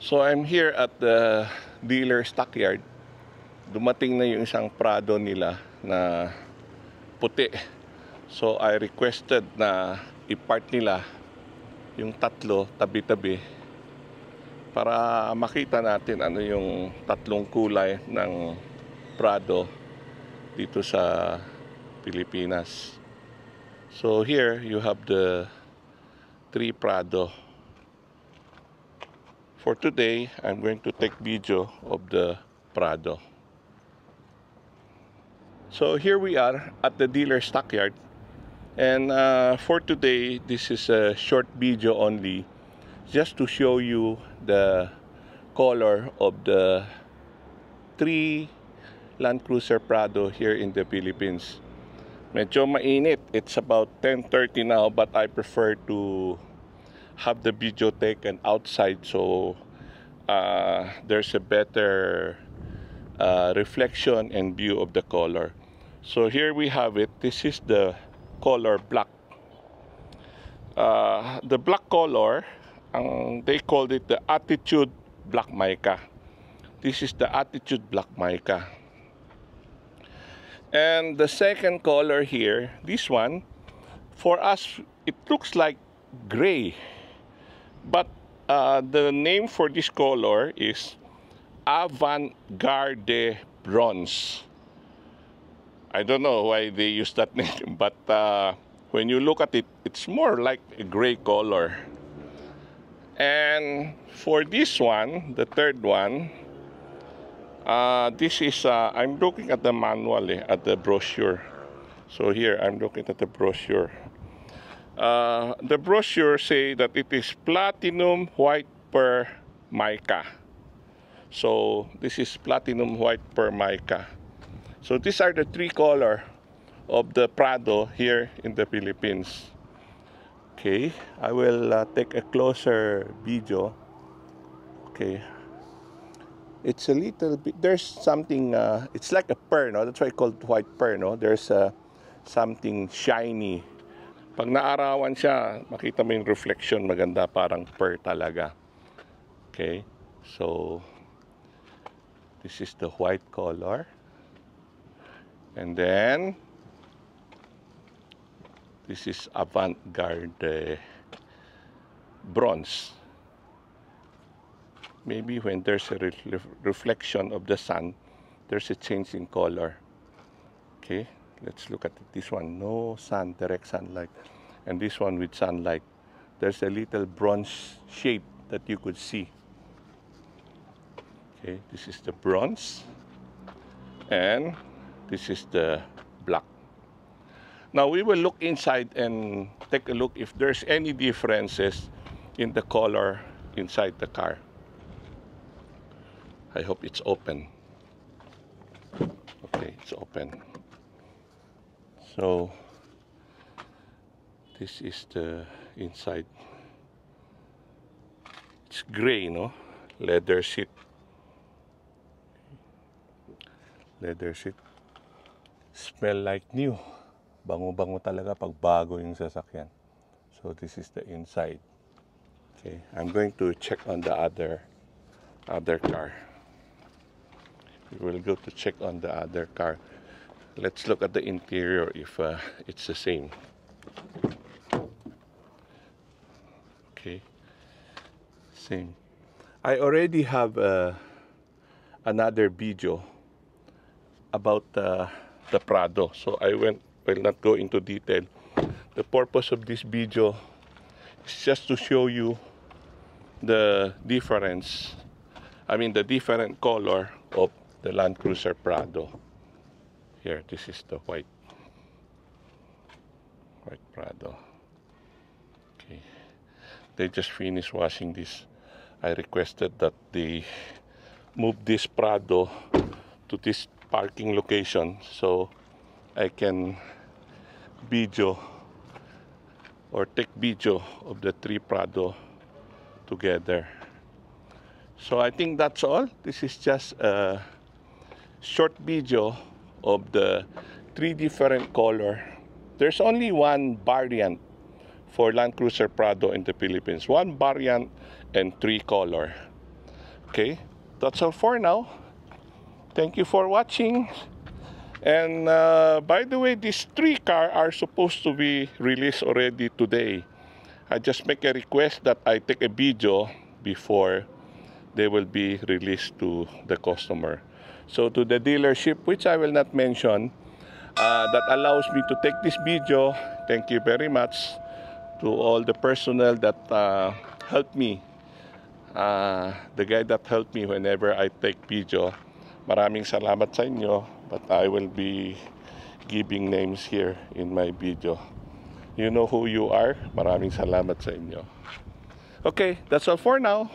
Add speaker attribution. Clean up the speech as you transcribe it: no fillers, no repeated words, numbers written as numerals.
Speaker 1: So I'm here at the dealer stockyard. Dumating na yung isang Prado nila na puti. So I requested na i-part nila yung tatlo tabi-tabi para makita natin ano yung tatlong kulay ng Prado dito sa Pilipinas. So here you have the 3 Prado. For today, I'm going to take video of the Prado. So here we are at the dealer stockyard, and for today, this is a short video only, just to show you the color of the 3 Land Cruiser Prado here in the Philippines. Medyo mainit. It's about 10:30 now, but I prefer to have the video taken outside so there's a better reflection and view of the color. So here we have it. This is the color black. The black color, they called it the Attitude Black Mica. This is the Attitude Black Mica. And the second color here, this one, for us, it looks like gray. But the name for this color is Avant-Garde Bronze. I don't know why they use that name, but when you look at it, it's more like a gray color. And for this one, the third one, this is, I'm looking at the manual, at the brochure. So here, I'm looking at the brochure. The brochure say that it is platinum white per mica. So this is platinum white per mica. So these are the 3 color of the Prado here in the Philippines. Okay, I will take a closer video. Okay, it's a little bit, there's something, it's like a pearl, no? That's why I call it white pearl, no? There's something shiny. Pag naarawan siya, makita mo yung reflection, maganda, parang pearl talaga. Okay, so this is the white color. And then this is Avant-Garde Bronze. Maybe when there's a reflection of the sun, there's a change in color. Okay, let's look at this one. No sun, direct sunlight. And this one with sunlight. There's a little bronze shade that you could see. Okay, this is the bronze. And this is the black. Now we will look inside and take a look if there's any differences in the color inside the car. I hope it's open. Okay, it's open. So this is the inside. It's gray, no? Leather seat. Leather seat. Smell like new. Bango-bango talaga pag bago yung sasakyan. So this is the inside. Okay, I'm going to check on the other car. We will go to check on the other car. Let's look at the interior if it's the same. Okay, same. I already have another video about the Prado, so I will not go into detail. The purpose of this video is just to show you the difference, the different color of the Land Cruiser Prado. Here, this is the white Prado. Okay, they just finished washing this. I requested that they move this Prado to this parking location so I can video or take video of the 3 Prado together. So I think that's all. This is just a short video of the 3 different color. There's only one variant for Land Cruiser Prado in the Philippines. One variant and 3 color. Okay, that's all for now. Thank you for watching. And by the way, these 3 cars are supposed to be released already today. I just make a request that I take a video before they will be released to the customer. So to the dealership, which I will not mention, that allows me to take this video, thank you very much to all the personnel that helped me. The guy that helped me whenever I take video. Maraming salamat sa inyo, but I will be giving names here in my video. You know who you are. Maraming salamat sa inyo. Okay, that's all for now.